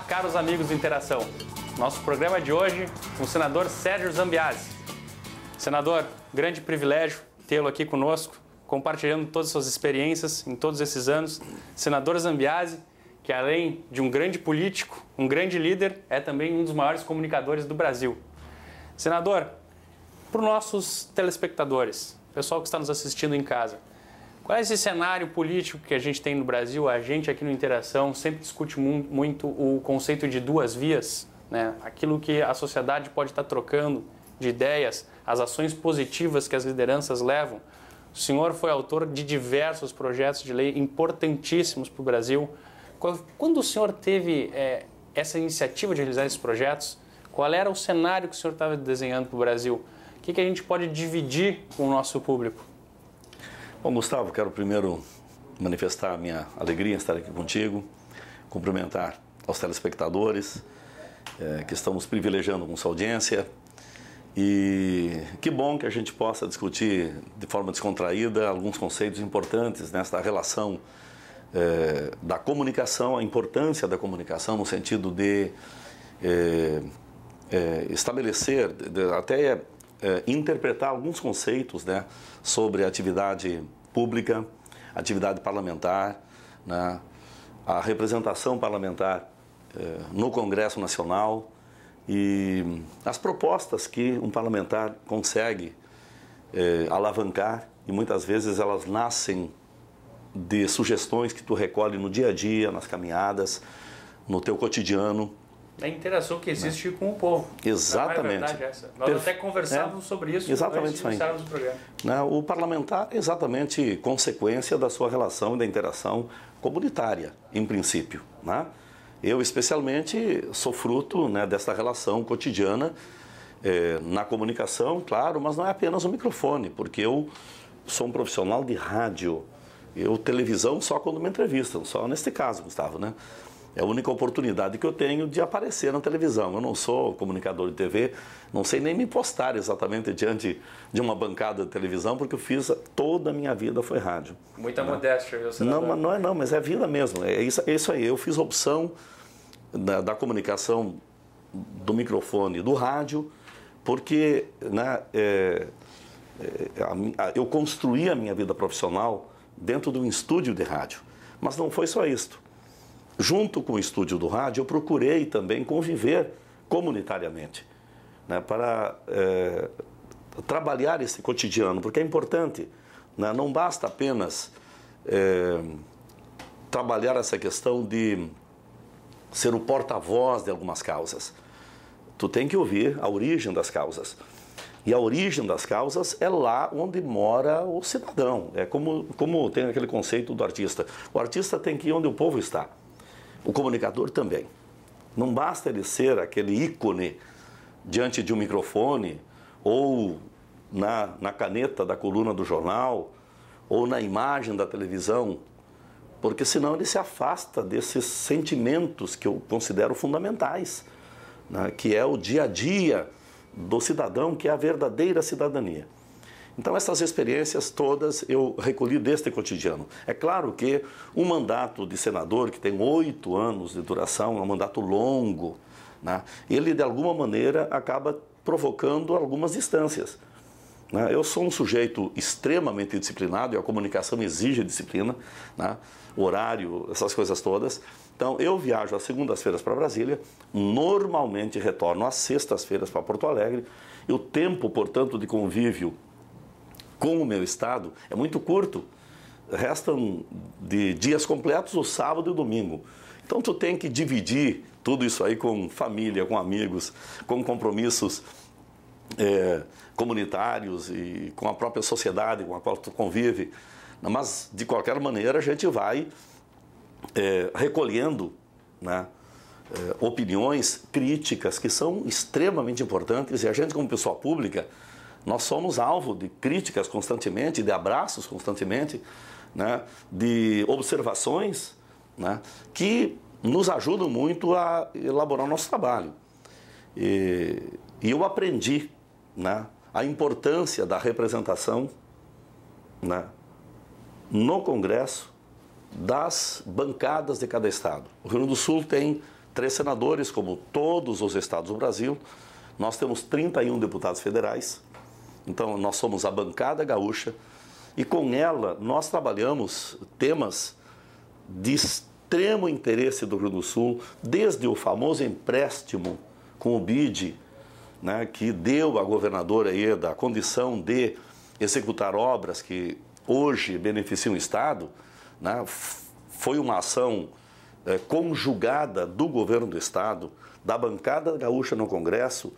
caros amigos do Interação. Nosso programa de hoje com o senador Sérgio Zambiase. Senador, grande privilégio tê-lo aqui conosco, compartilhando todas as suas experiências em todos esses anos. Senador Zambiase, que além de um grande político, um grande líder, é também um dos maiores comunicadores do Brasil. Senador, para os nossos telespectadores, pessoal que está nos assistindo em casa, qual é esse cenário político que a gente tem no Brasil? A gente aqui no Interação sempre discute muito o conceito de duas vias, né? Aquilo que a sociedade pode estar trocando de ideias, as ações positivas que as lideranças levam. O senhor foi autor de diversos projetos de lei importantíssimos para o Brasil. Quando o senhor teve essa iniciativa de realizar esses projetos, qual era o cenário que o senhor estava desenhando para o Brasil? O que a gente pode dividir com o nosso público? Bom, Gustavo, quero primeiro manifestar a minha alegria em estar aqui contigo, cumprimentar aos telespectadores que estamos privilegiando com sua audiência, e que bom que a gente possa discutir de forma descontraída alguns conceitos importantes nesta relação da comunicação, a importância da comunicação no sentido de estabelecer, até interpretar alguns conceitos, né, sobre a atividade pública, atividade parlamentar, né, a representação parlamentar no Congresso Nacional e as propostas que um parlamentar consegue alavancar, e muitas vezes elas nascem de sugestões que tu recolhe no dia a dia, nas caminhadas, no teu cotidiano. A interação que existe com o povo. Exatamente. Não é verdade essa. Nós até conversávamos sobre isso exatamente, antes de iniciarmos o programa. O parlamentar é exatamente consequência da sua relação e da interação comunitária, em princípio. Né? Eu, especialmente, sou fruto, né, dessa relação cotidiana na comunicação, claro, mas não é apenas o microfone, porque eu sou um profissional de rádio. Televisão só quando me entrevistam, só neste caso, Gustavo, né? É a única oportunidade que eu tenho de aparecer na televisão. Eu não sou comunicador de TV, não sei nem me postar exatamente diante de uma bancada de televisão, porque eu fiz toda a minha vida foi rádio. Muita modéstia, viu, senador? Não, mas é vida mesmo. É isso aí. Eu fiz a opção da comunicação do microfone, do rádio, porque, né, eu construí a minha vida profissional dentro de um estúdio de rádio. Mas não foi só isto. Junto com o estúdio do rádio, eu procurei também conviver comunitariamente, né, para trabalhar esse cotidiano, porque é importante, né, não basta apenas trabalhar essa questão de ser o porta-voz de algumas causas. Tu tem que ouvir a origem das causas. E a origem das causas é lá onde mora o cidadão. É como tem aquele conceito do artista. O artista tem que ir onde o povo está. O comunicador também. Não basta ele ser aquele ícone diante de um microfone, ou na caneta da coluna do jornal, ou na imagem da televisão, porque senão ele se afasta desses sentimentos que eu considero fundamentais, né, que é o dia a dia do cidadão, que é a verdadeira cidadania. Então, essas experiências todas eu recolhi deste cotidiano. É claro que um mandato de senador, que tem 8 anos de duração, é um mandato longo, né? Ele, de alguma maneira, acaba provocando algumas distâncias. Né? Eu sou um sujeito extremamente disciplinado, e a comunicação exige disciplina, né? Horário, essas coisas todas. Então, eu viajo às segundas-feiras para Brasília, normalmente retorno às sextas-feiras para Porto Alegre, e o tempo, portanto, de convívio com o meu estado é muito curto. Restam de dias completos o sábado e o domingo. Então tu tem que dividir tudo isso aí com família, com amigos, com compromissos comunitários e com a própria sociedade com a qual tu convive. Mas, de qualquer maneira, a gente vai recolhendo, né, opiniões, críticas que são extremamente importantes, e a gente, como pessoa pública, nós somos alvo de críticas constantemente, de abraços constantemente, né, de observações, né, que nos ajudam muito a elaborar o nosso trabalho. E eu aprendi, né, a importância da representação, né, no Congresso das bancadas de cada estado. O Rio Grande do Sul tem 3 senadores, como todos os estados do Brasil. Nós temos 31 deputados federais. Então, nós somos a bancada gaúcha. E com ela, nós trabalhamos temas de extremo interesse do Rio Grande do Sul, desde o famoso empréstimo com o BID, né, que deu à governadora Ieda a condição de executar obras que hoje beneficiam o Estado, né, foi uma ação conjugada do governo do Estado, da bancada gaúcha no Congresso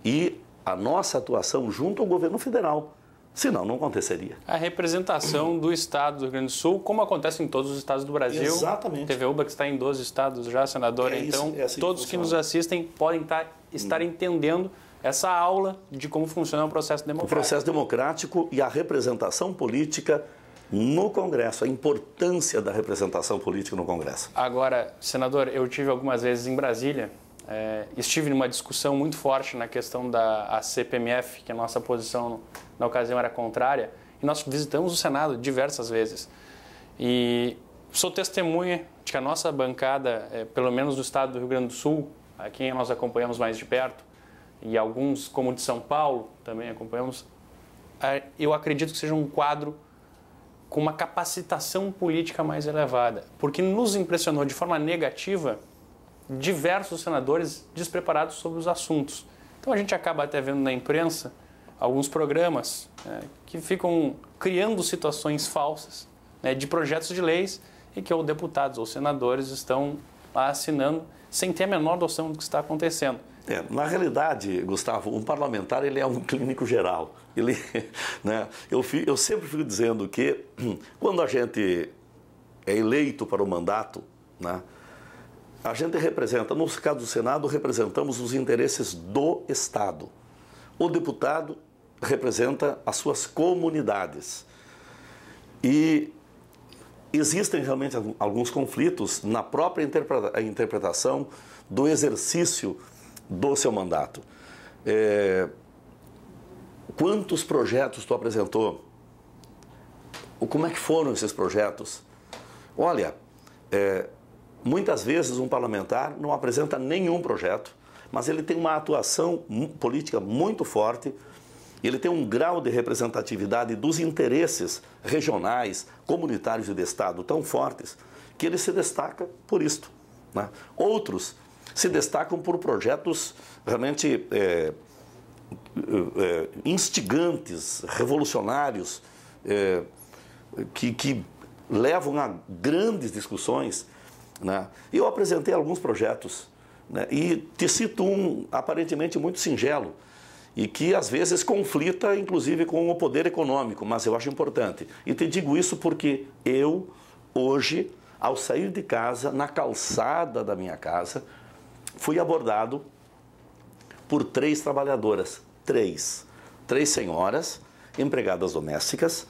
e a nossa atuação junto ao governo federal. Senão, não aconteceria. A representação do Estado do Rio Grande do Sul, como acontece em todos os estados do Brasil. Exatamente. TVUBA que está em 12 estados já, senador. Então, assim todos que nos assistem podem estar entendendo essa aula de como funciona o processo democrático. O processo democrático e a representação política no Congresso, a importância da representação política no Congresso. Agora, senador, eu tive algumas vezes em Brasília, estive numa discussão muito forte na questão da CPMF, que a nossa posição na ocasião era contrária, e nós visitamos o Senado diversas vezes. E sou testemunha de que a nossa bancada, pelo menos do estado do Rio Grande do Sul, a quem nós acompanhamos mais de perto, e alguns, como de São Paulo, também acompanhamos, eu acredito que seja um quadro com uma capacitação política mais elevada, porque nos impressionou de forma negativa diversos senadores despreparados sobre os assuntos. Então a gente acaba até vendo na imprensa alguns programas que ficam criando situações falsas, de projetos de leis e que ou deputados ou senadores estão lá assinando sem ter a menor noção do que está acontecendo. Na realidade, Gustavo, um parlamentar ele é um clínico geral. Ele, eu sempre fico dizendo que quando a gente é eleito para o mandato, a gente representa, no caso do Senado, representamos os interesses do Estado. O deputado representa as suas comunidades. E existem realmente alguns conflitos na própria interpretação do exercício do seu mandato. Quantos projetos tu apresentou? Como é que foram esses projetos? Olha, muitas vezes um parlamentar não apresenta nenhum projeto, mas ele tem uma atuação política muito forte, ele tem um grau de representatividade dos interesses regionais, comunitários e de Estado tão fortes, que ele se destaca por isto. Outros se destacam por projetos realmente instigantes, revolucionários, que levam a grandes discussões. Eu apresentei alguns projetos, e te cito um aparentemente muito singelo e que às vezes conflita inclusive com o poder econômico, mas eu acho importante. E te digo isso porque eu, hoje, ao sair de casa, na calçada da minha casa, fui abordado por 3 trabalhadoras, três senhoras, empregadas domésticas,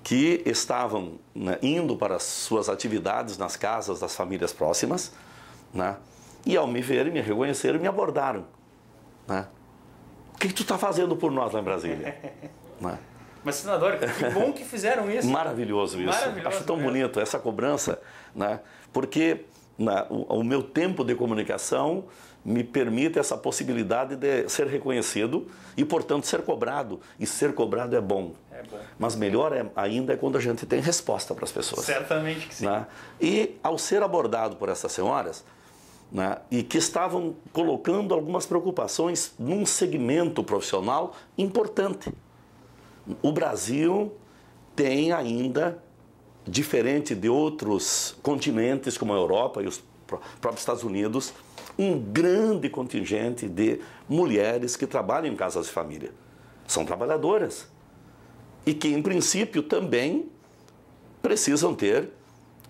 que estavam indo para as suas atividades nas casas das famílias próximas, e ao me verem, me reconheceram, me abordaram. O que tu está fazendo por nós lá em Brasília? Mas, senador, que bom que fizeram isso. Maravilhoso isso. Acho tão bonito essa cobrança, porque o meu tempo de comunicação me permite essa possibilidade de ser reconhecido e, portanto, ser cobrado. E ser cobrado é bom. Mas melhor ainda é quando a gente tem resposta para as pessoas. Certamente que sim. E ao ser abordado por essas senhoras, e que estavam colocando algumas preocupações num segmento profissional importante. O Brasil tem ainda, diferente de outros continentes como a Europa e os próprios Estados Unidos, um grande contingente de mulheres que trabalham em casas de família. São trabalhadoras e que, em princípio, também precisam ter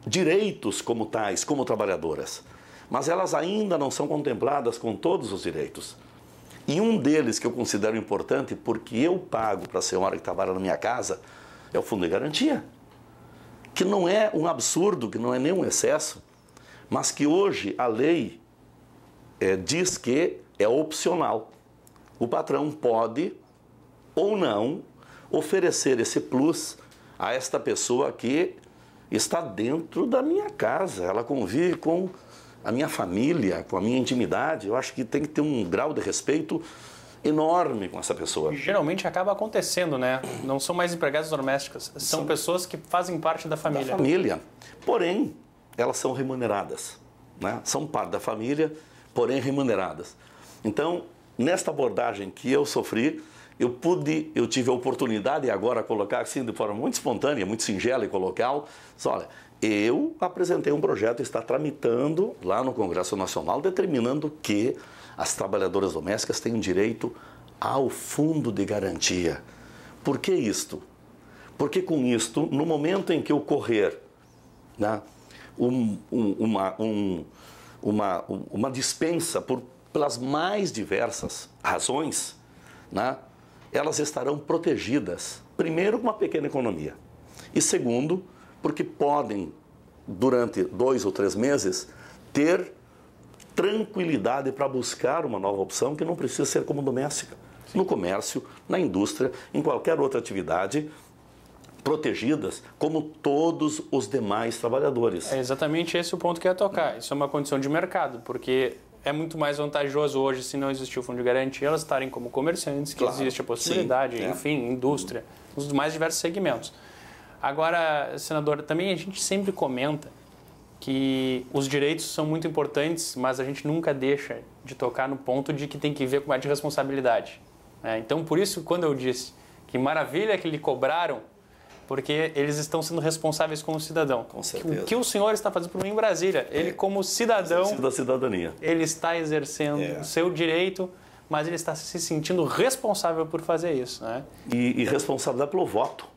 direitos como tais, como trabalhadoras. Mas elas ainda não são contempladas com todos os direitos. E um deles que eu considero importante, porque eu pago para a senhora que trabalha na minha casa, é o Fundo de Garantia. Que não é um absurdo, que não é nenhum excesso, mas que hoje a lei diz que é opcional. O patrão pode ou não oferecer esse plus a esta pessoa que está dentro da minha casa. Ela convive com a minha família, com a minha intimidade, eu acho que tem que ter um grau de respeito enorme com essa pessoa. E geralmente acaba acontecendo, né? Não são mais empregadas domésticas, são pessoas que fazem parte da família. Da família. Porém, elas são remuneradas, né? São parte da família, porém remuneradas. Então, nesta abordagem que eu sofri, eu tive a oportunidade, e agora colocar assim de forma muito espontânea, muito singela e coloquial, olha, eu apresentei um projeto, está tramitando lá no Congresso Nacional, determinando que as trabalhadoras domésticas têm direito ao fundo de garantia. Por que isto? Porque com isto, no momento em que ocorrer, né, uma dispensa pelas mais diversas razões, né, elas estarão protegidas, primeiro, com uma pequena economia, e segundo, porque podem, durante 2 ou 3 meses, ter tranquilidade para buscar uma nova opção que não precisa ser como doméstica. Sim. No comércio, na indústria, em qualquer outra atividade, protegidas como todos os demais trabalhadores. É exatamente esse o ponto que eu ia tocar. Isso é uma condição de mercado, porque é muito mais vantajoso hoje, se não existir o fundo de garantia, elas estarem como comerciantes, que claro, existe a possibilidade, sim, enfim, indústria, nos mais diversos segmentos. Agora, senador, também a gente sempre comenta que os direitos são muito importantes, mas a gente nunca deixa de tocar no ponto de que tem que ver com a de responsabilidade. Então, por isso, quando eu disse que maravilha que lhe cobraram, porque eles estão sendo responsáveis como cidadão. Com certeza. O que o senhor está fazendo por mim em Brasília? Ele, como cidadão, da cidadania, ele está exercendo o seu direito, mas ele está se sentindo responsável por fazer isso, né? E responsável pelo voto.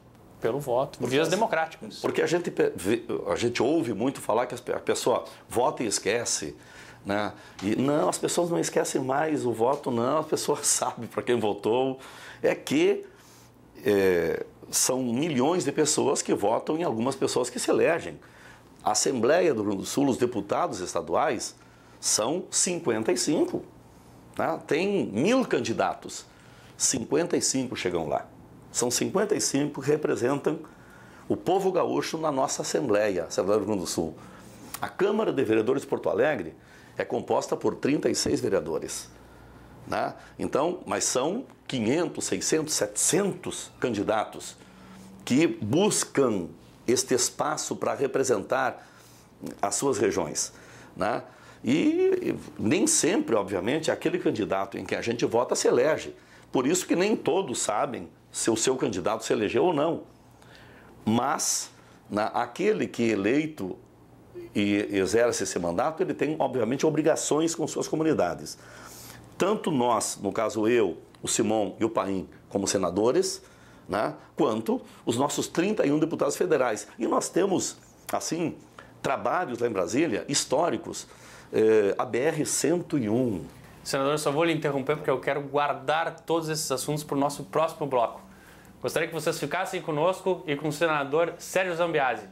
Pelo voto, vias democráticas. Porque a gente ouve muito falar que a pessoa vota e esquece, né? E não, as pessoas não esquecem mais o voto, não, as pessoas sabem para quem votou. É que são milhões de pessoas que votam em algumas pessoas que se elegem. A Assembleia do Rio Grande do Sul, os deputados estaduais, são 55. Né? Tem 1.000 candidatos, 55 chegam lá. São 55 que representam o povo gaúcho na nossa Assembleia do Rio Grande do Sul. A Câmara de Vereadores de Porto Alegre é composta por 36 vereadores. Né? Então, mas são 500, 600, 700 candidatos que buscam este espaço para representar as suas regiões. Né? E nem sempre, obviamente, aquele candidato em que a gente vota se elege. Por isso que nem todos sabem se o seu candidato se elegeu ou não. Mas aquele que é eleito e exerce esse mandato, ele tem, obviamente, obrigações com suas comunidades. Tanto nós, no caso eu, o Simão e o Paim, como senadores, né, quanto os nossos 31 deputados federais. E nós temos, assim, trabalhos lá em Brasília, históricos, a BR-101. Senador, eu só vou lhe interromper porque eu quero guardar todos esses assuntos para o nosso próximo bloco. Gostaria que vocês ficassem conosco e com o senador Sérgio Zambiase.